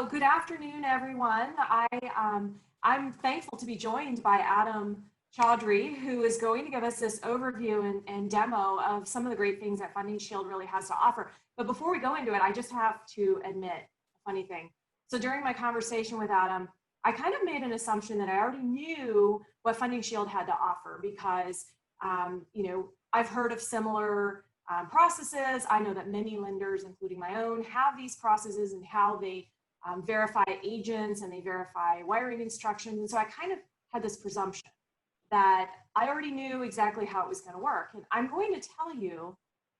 So good afternoon, everyone. I'm thankful to be joined by Adam Chaudhry, who is going to give us this overview and demo of some of the great things that Funding Shield really has to offer. But before we go into it, I just have to admit a funny thing. So during my conversation with Adam, I kind of made an assumption that I already knew what Funding Shield had to offer because, I've heard of similar processes. I know that many lenders, including my own, have these processes and how they verify agents and they verify wiring instructions. And so I kind of had this presumption that I already knew exactly how it was going to work. And I'm going to tell you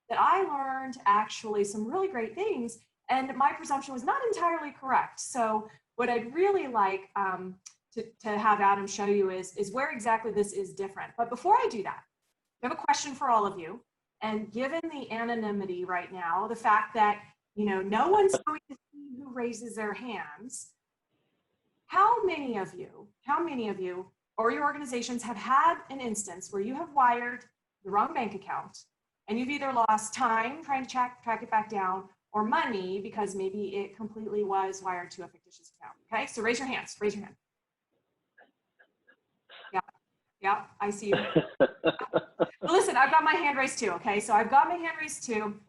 that I learned actually some really great things, and my presumption was not entirely correct. So what I'd really like to have Adam show you is where exactly this is different. But before I do that, I have a question for all of you. And given the anonymity right now, the fact that no one's going to see who raises their hands, how many of you or your organizations have had an instance where you have wired the wrong bank account and you've either lost time trying to track it back down or money because maybe it completely was wired to a fictitious account? Okay, so raise your hands. Raise your hand. Yeah, I see you. Well, listen, I've got my hand raised too, okay? So I've got my hand raised too.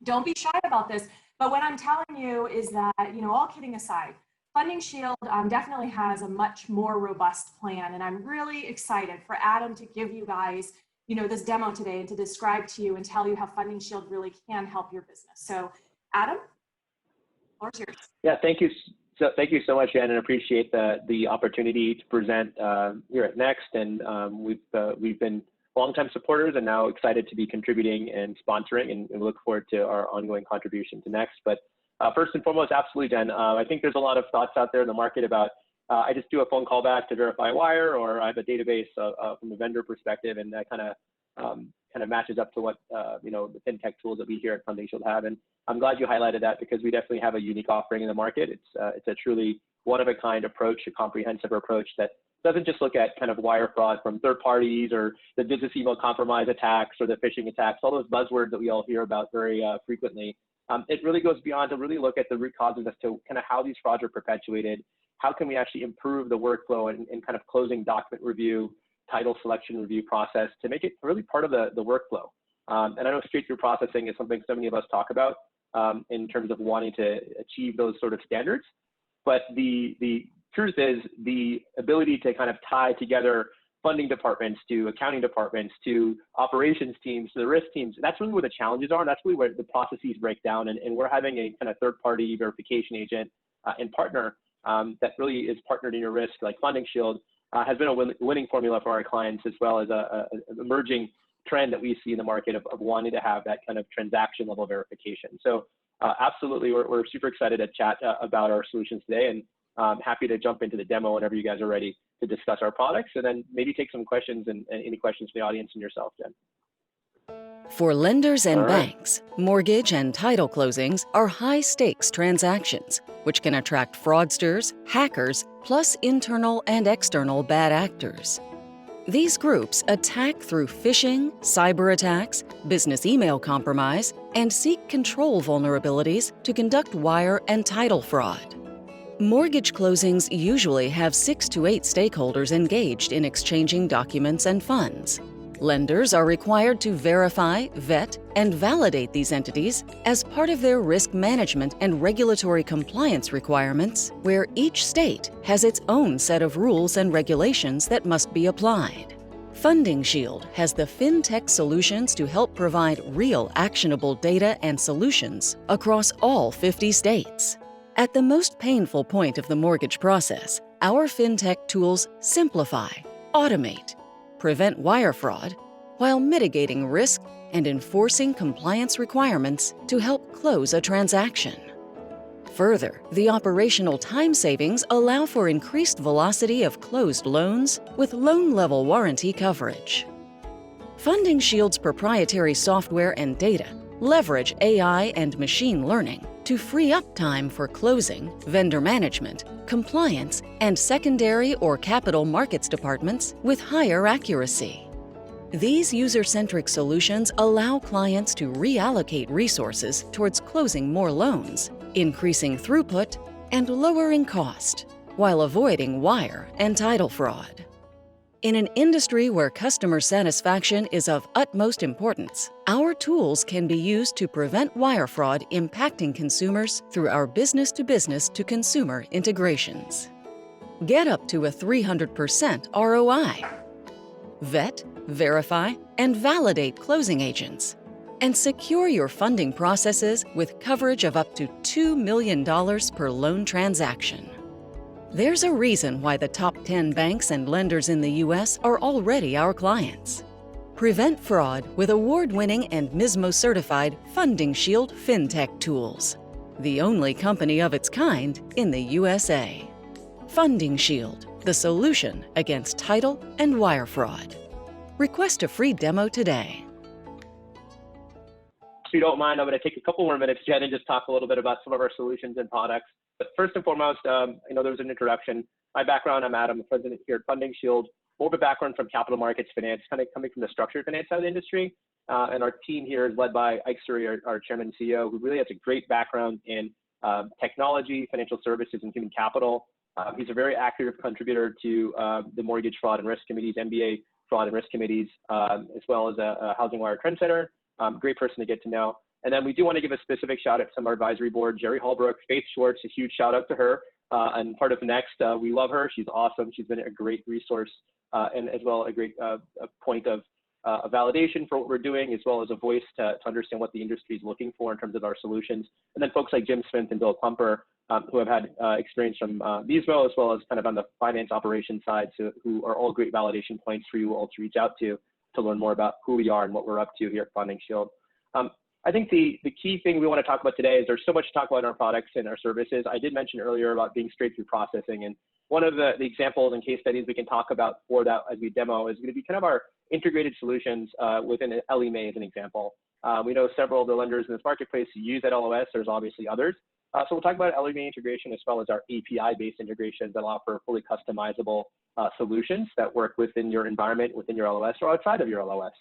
Don't be shy about this. But what I'm telling you is that, all kidding aside, Funding Shield definitely has a much more robust plan. And I'm really excited for Adam to give you guys, this demo today and to describe to you and tell you how Funding Shield really can help your business. So Adam, the floor is yours. Yeah, thank you. So thank you so much, Jen, and appreciate the opportunity to present here at Next. And we've been longtime supporters and now excited to be contributing and sponsoring, and we look forward to our ongoing contribution to Next. But first and foremost, absolutely, Jen. I think there's a lot of thoughts out there in the market about I just do a phone call back to verify a wire, or I have a database from a vendor perspective, and that kind of matches up to what the fintech tools that we here at Funding Shield have. And I'm glad you highlighted that because we definitely have a unique offering in the market. It's a truly one-of-a-kind approach, a comprehensive approach that doesn't just look at kind of wire fraud from third parties or the business email compromise attacks or the phishing attacks, all those buzzwords that we all hear about very frequently. It really goes beyond to really look at the root causes as to kind of how these frauds are perpetuated. How can we actually improve the workflow and kind of closing document review, title selection review process to make it really part of the workflow. And I know straight-through processing is something so many of us talk about in terms of wanting to achieve those sort of standards. But the truth is the ability to kind of tie together funding departments to accounting departments to operations teams to the risk teams, that's really where the challenges are. And that's really where the processes break down. And we're having a kind of third-party verification agent and partner that really is partnered in your risk, like Funding Shield, has been a winning formula for our clients, as well as an emerging trend that we see in the market of wanting to have that kind of transaction level verification. So absolutely, we're super excited to chat about our solutions today, and happy to jump into the demo whenever you guys are ready to discuss our products, and then maybe take some questions and any questions from the audience and yourself, Jen. For lenders and banks, mortgage and title closings are high-stakes transactions, which can attract fraudsters, hackers, plus internal and external bad actors. These groups attack through phishing, cyber attacks, business email compromise, and seek control vulnerabilities to conduct wire and title fraud. Mortgage closings usually have 6 to 8 stakeholders engaged in exchanging documents and funds. Lenders are required to verify, vet, and validate these entities as part of their risk management and regulatory compliance requirements, where each state has its own set of rules and regulations that must be applied. Funding Shield has the fintech solutions to help provide real actionable data and solutions across all 50 states. At the most painful point of the mortgage process, our fintech tools simplify, automate, prevent wire fraud, while mitigating risk and enforcing compliance requirements to help close a transaction. Further, the operational time savings allow for increased velocity of closed loans with loan-level warranty coverage. Funding Shield's proprietary software and data leverage AI and machine learning to free up time for closing, vendor management, compliance, and secondary or capital markets departments with higher accuracy. These user-centric solutions allow clients to reallocate resources towards closing more loans, increasing throughput, and lowering cost while avoiding wire and title fraud. In an industry where customer satisfaction is of utmost importance, our tools can be used to prevent wire fraud impacting consumers through our business to consumer integrations. Get up to a 300% ROI. Vet, verify, and validate closing agents. And secure your funding processes with coverage of up to $2 million per loan transaction. There's a reason why the top 10 banks and lenders in the U.S. are already our clients. Prevent fraud with award-winning and MISMO-certified Funding Shield FinTech tools, the only company of its kind in the USA. Funding Shield, the solution against title and wire fraud. Request a free demo today. If you don't mind, I'm going to take a couple more minutes, Jen, and just talk a little bit about some of our solutions and products. But first and foremost, there was an introduction. My background, I'm Adam, president here at Funding Shield. More of a background from capital markets finance, kind of coming from the structured finance side of the industry. And our team here is led by Ike Suri, our chairman and CEO, who really has a great background in technology, financial services, and human capital. He's a very active contributor to the Mortgage Fraud and Risk Committee's MBA Fraud and Risk Committees, as well as a Housing Wire trendsetter. Great person to get to know. And then we do want to give a specific shout out to our advisory board, Jerry Holbrook, Faith Schwartz, a huge shout out to her, and part of Next. We love her. She's awesome. She's been a great resource and as well a great a point of a validation for what we're doing, as well as a voice to understand what the industry is looking for in terms of our solutions. And then folks like Jim Smith and Bill Klumper, who have had experience from MISMO, as well as kind of on the finance operations side, so who are all great validation points for you all to reach out to learn more about who we are and what we're up to here at Funding Shield. I think the key thing we want to talk about today is there's so much to talk about in our products and our services. I did mention earlier about being straight through processing, and one of the examples and case studies we can talk about for that as we demo is going to be kind of our integrated solutions within Ellie Mae as an example. We know several of the lenders in this marketplace who use that LOS. There's obviously others. So we'll talk about Ellie Mae integration as well as our API-based integrations that offer fully customizable solutions that work within your environment, within your LOS or outside of your LOS.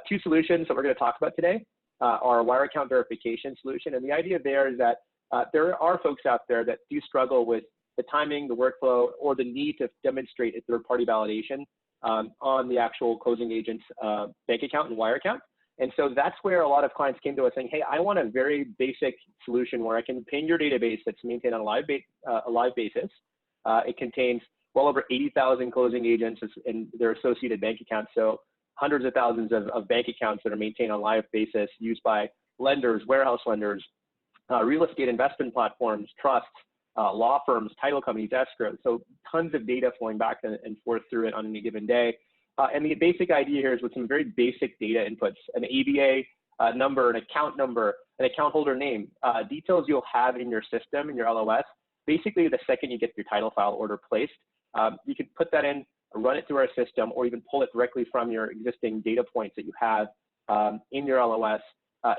Two solutions that we're going to talk about today are a wire account verification solution. And the idea there is that there are folks out there that do struggle with the timing, the workflow, or the need to demonstrate a third-party validation on the actual closing agent's bank account and wire account. And so that's where a lot of clients came to us saying, hey, I want a very basic solution where I can ping your database that's maintained on a live basis. It contains well over 80,000 closing agents and their associated bank accounts. So hundreds of thousands of bank accounts that are maintained on a live basis used by lenders, warehouse lenders, real estate investment platforms, trusts, law firms, title companies, escrow. So tons of data flowing back and forth through it on any given day. And the basic idea here is with some very basic data inputs, an ABA number, an account holder name, details you'll have in your system, in your LOS. Basically, the second you get your title file order placed, you can put that in, run it through our system, or even pull it directly from your existing data points that you have in your LOS.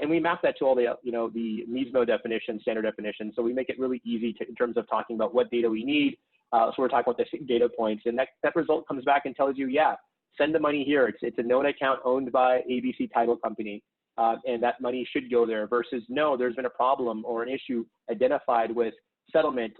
And we map that to all the, the MISMO definition, standard definition. So we make it really easy in terms of talking about what data we need. So we're talking about the data points, and that result comes back and tells you, yeah, send the money here. It's a known account owned by ABC Title Company, and that money should go there, versus no, there's been a problem or an issue identified with settlement,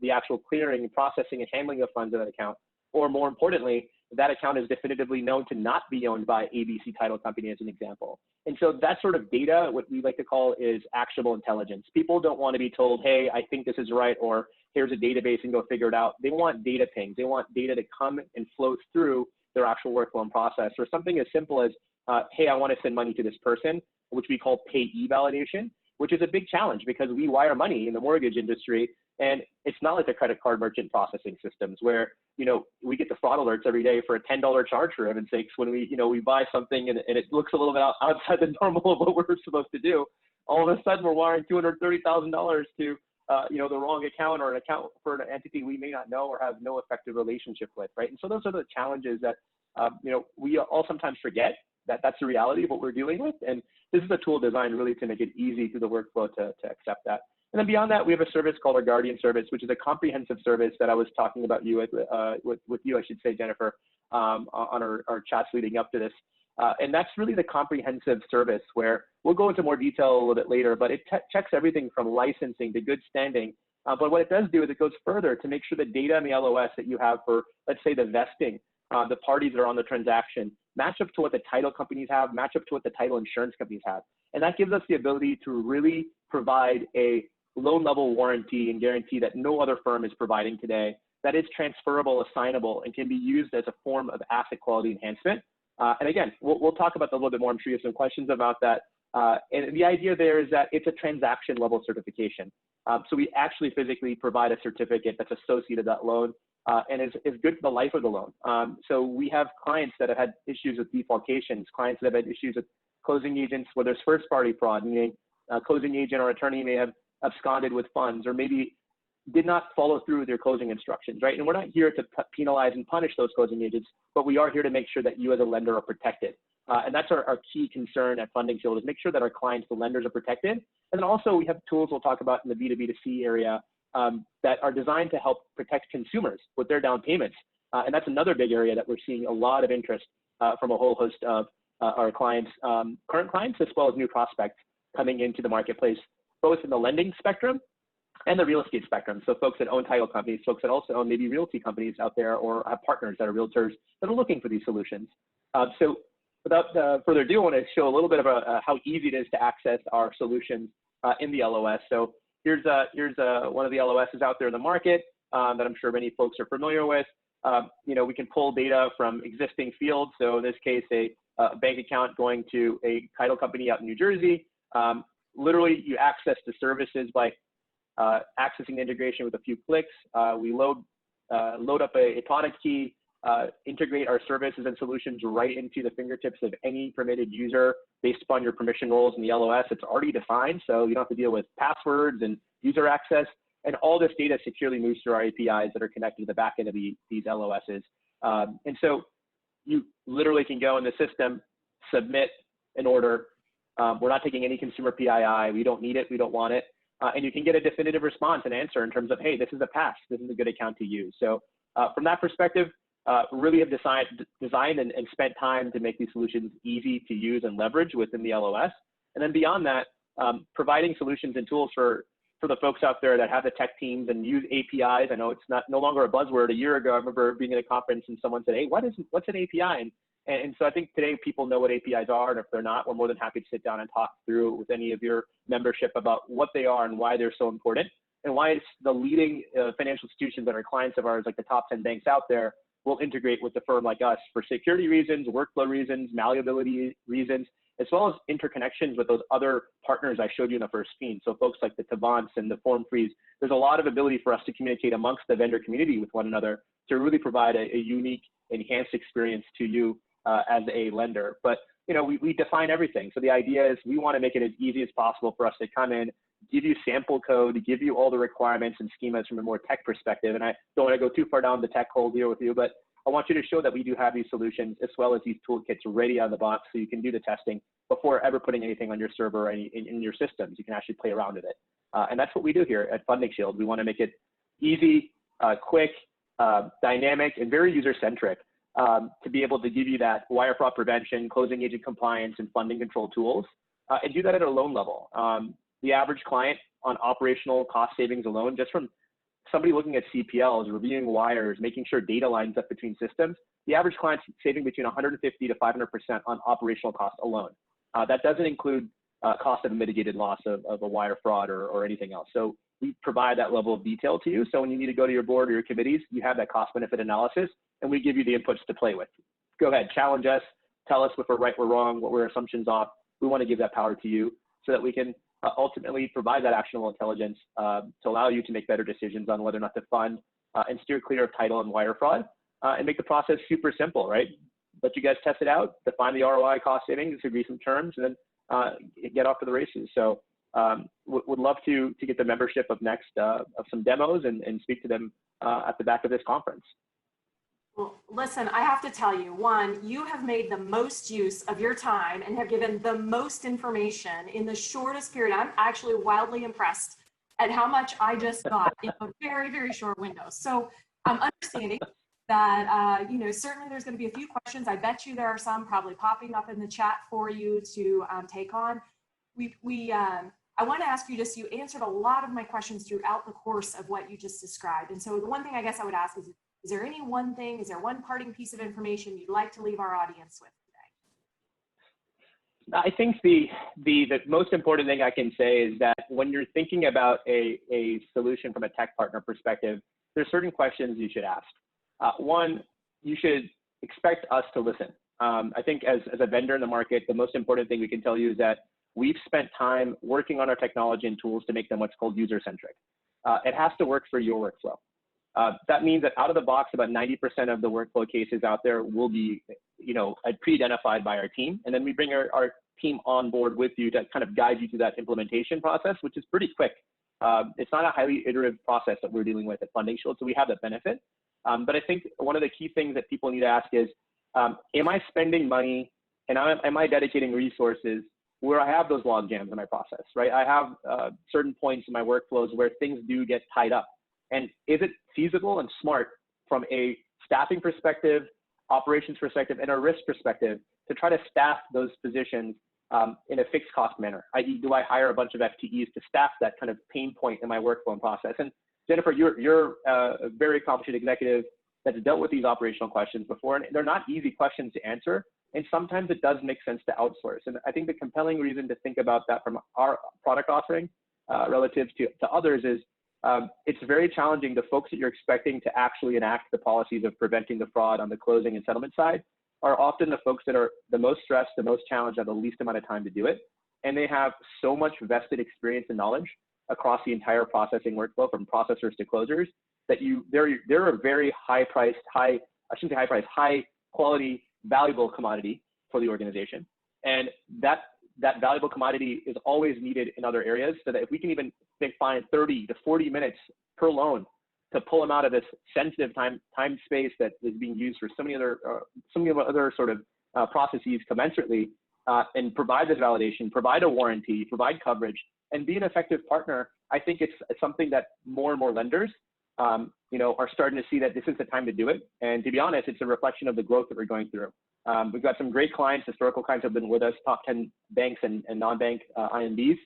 the actual clearing, processing, and handling of funds in that account. Or more importantly, that account is definitively known to not be owned by ABC Title Company as an example. And so that sort of data, what we like to call is actionable intelligence. People don't want to be told, hey, I think this is right, or here's a database and go figure it out. They want data pings. They want data to come and flow through their actual workflow and process, or something as simple as, hey, I want to send money to this person, which we call payee validation, which is a big challenge because we wire money in the mortgage industry. And it's not like the credit card merchant processing systems where, we get the fraud alerts every day for a $10 charge, for heaven's sakes, when we buy something and it looks a little bit outside the normal of what we're supposed to do. All of a sudden we're wiring $230,000 to, the wrong account or an account for an entity we may not know or have no effective relationship with, right? And so those are the challenges that, we all sometimes forget that that's the reality of what we're dealing with. And this is a tool designed really to make it easy through the workflow to accept that. And then beyond that, we have a service called our Guardian service, which is a comprehensive service that I was talking about with you, I should say, Jennifer, on our chats leading up to this. And that's really the comprehensive service where we'll go into more detail a little bit later, but it checks everything from licensing to good standing But what it does do is it goes further to make sure the data in the LOS that you have for, let's say, the vesting, the parties that are on the transaction, match up to what the title companies have, match up to what the title insurance companies have. And that gives us the ability to really provide a loan level warranty and guarantee that no other firm is providing today, that is transferable, assignable, and can be used as a form of asset quality enhancement. And again, we'll talk about that a little bit more. I'm sure you have some questions about that. And the idea there is that it's a transaction level certification. So we actually physically provide a certificate that's associated with that loan and is good for the life of the loan. So we have clients that have had issues with defalcations, clients that have had issues with closing agents where there's first party fraud, meaning a closing agent or attorney may have absconded with funds or maybe did not follow through with your closing instructions, right? And we're not here to penalize and punish those closing agents, but we are here to make sure that you as a lender are protected. And that's our key concern at Funding Shield, is make sure that our clients, the lenders, are protected. And then also we have tools we'll talk about in the B2B2C area that are designed to help protect consumers with their down payments. And that's another big area that we're seeing a lot of interest from a whole host of our clients, current clients, as well as new prospects coming into the marketplace, both in the lending spectrum and the real estate spectrum. So folks that own title companies, folks that also own maybe realty companies out there or have partners that are realtors that are looking for these solutions. So without further ado, I want to show a little bit of how easy it is to access our solutions in the LOS. So here's one of the LOSs out there in the market that I'm sure many folks are familiar with. You know, we can pull data from existing fields. So in this case, a bank account going to a title company out in New Jersey. Literally, you access the services by accessing the integration with a few clicks. We load up a product key, integrate our services and solutions right into the fingertips of any permitted user based upon your permission roles in the LOS. It's already defined, so you don't have to deal with passwords and user access. And all this data securely moves through our APIs that are connected to the back end of these LOSs. And so you literally can go in the system, submit an order. We're not taking any consumer PII. We don't need it. We don't want it. And you can get a definitive response and answer in terms of, hey, this is a pass. This is a good account to use. So from that perspective, really have designed and spent time to make these solutions easy to use and leverage within the LOS. And then beyond that, providing solutions and tools for the folks out there that have the tech teams and use APIs. I know it's no longer a buzzword. A year ago, I remember being at a conference and someone said, hey, what's an API? And so I think today people know what APIs are, and if they're not, we're more than happy to sit down and talk through with any of your membership about what they are and why they're so important, and why it's the leading financial institutions that are clients of ours, like the top 10 banks out there, will integrate with a firm like us for security reasons, workflow reasons, malleability reasons, as well as interconnections with those other partners I showed you in the first screen. So folks like the Tavants and the FormFreeze, there's a lot of ability for us to communicate amongst the vendor community with one another to really provide a unique, enhanced experience to you as a lender. But you know, we define everything. So the idea is we want to make it as easy as possible for us to come in, give you sample code, give you all the requirements and schemas from a more tech perspective. And I don't want to go too far down the tech hole here with you, but I want you to show that we do have these solutions as well as these toolkits ready out of the box so you can do the testing before ever putting anything on your server or in your systems. You can actually play around with it. And that's what we do here at Funding Shield. We want to make it easy, quick, dynamic, and very user-centric to be able to give you that wire fraud prevention, closing agent compliance, and funding control tools, and do that at a loan level. The average client on operational cost savings alone, just from somebody looking at CPLs, reviewing wires, making sure data lines up between systems, the average client's saving between 150 to 500% on operational costs alone. That doesn't include cost of a mitigated loss of a wire fraud or anything else. So we provide that level of detail to you. So when you need to go to your board or your committees, you have that cost benefit analysis, and we give you the inputs to play with. Go ahead, challenge us, tell us if we're right, we're wrong, what were our assumptions off. We want to give that power to you so that we can ultimately provide that actionable intelligence to allow you to make better decisions on whether or not to fund and steer clear of title and wire fraud and make the process super simple, right? Let you guys test it out, define the ROI cost savings, agree some terms, and then get off to the races. So would love to get the membership of next of some demos and speak to them at the back of this conference. Well, listen, I have to tell you, one, you have made the most use of your time and have given the most information in the shortest period. I'm actually wildly impressed at how much I just got in a very, very short window. So I'm understanding that, you know, certainly there's going to be a few questions. I bet you there are some probably popping up in the chat for you to take on. I want to ask you just, you answered a lot of my questions throughout the course of what you just described. And so the one thing I guess I would ask is there any one thing, is there one parting piece of information you'd like to leave our audience with today? I think the most important thing I can say is that when you're thinking about a solution from a tech partner perspective, there's certain questions you should ask. One, you should expect us to listen. I think as a vendor in the market, the most important thing we can tell you is that we've spent time working on our technology and tools to make them what's called user-centric. It has to work for your workflow. That means that out of the box, about 90% of the workflow cases out there will be, pre-identified by our team. And then we bring our team on board with you to kind of guide you through that implementation process, which is pretty quick. It's not a highly iterative process that we're dealing with at Funding Shield, so we have that benefit. But I think one of the key things that people need to ask is, am I spending money and am I dedicating resources where I have those log jams in my process, right? I have certain points in my workflows where things do get tied up. And is it feasible and smart from a staffing perspective, operations perspective, and a risk perspective to try to staff those positions in a fixed cost manner? I.e., do I hire a bunch of FTEs to staff that kind of pain point in my workflow and process? And Jennifer, you're a very accomplished executive that's dealt with these operational questions before, and they're not easy questions to answer. And sometimes it does make sense to outsource. And I think the compelling reason to think about that from our product offering relative to others is it's very challenging. The folks that you're expecting to actually enact the policies of preventing the fraud on the closing and settlement side are often the folks that are the most stressed, the most challenged, have the least amount of time to do it. And they have so much vested experience and knowledge across the entire processing workflow from processors to closers that they're a very high quality, valuable commodity for the organization. And that valuable commodity is always needed in other areas, so that if we can even find 30 to 40 minutes per loan to pull them out of this sensitive time space that is being used for so many other sort of processes commensurately, and provide this validation, provide a warranty, provide coverage, and be an effective partner, I think it's something that more and more lenders are starting to see that this is the time to do it. And to be honest, it's a reflection of the growth that we're going through. We've got some great clients, historical clients have been with us, top 10 banks and non-bank IMBs,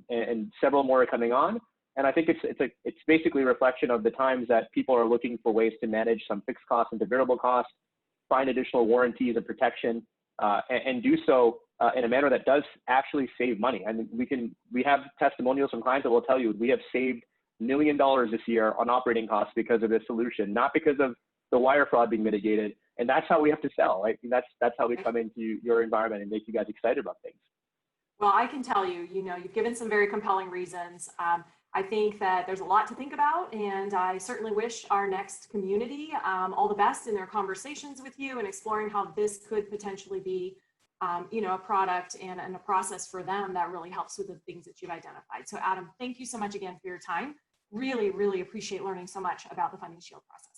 and several more are coming on. And I think it's basically a reflection of the times that people are looking for ways to manage some fixed costs into variable costs, find additional warranties and protection, and do so in a manner that does actually save money. I mean, we have testimonials from clients that will tell you we have saved $1 million this year on operating costs because of this solution, not because of the wire fraud being mitigated. And that's how we have to sell, right? And that's how we come into your environment and make you guys excited about things. Well, I can tell you, you've given some very compelling reasons. I think that there's a lot to think about, and I certainly wish our next community all the best in their conversations with you and exploring how this could potentially be, a product and a process for them that really helps with the things that you've identified. So Adam, thank you so much again for your time. Really, really appreciate learning so much about the Funding Shield process.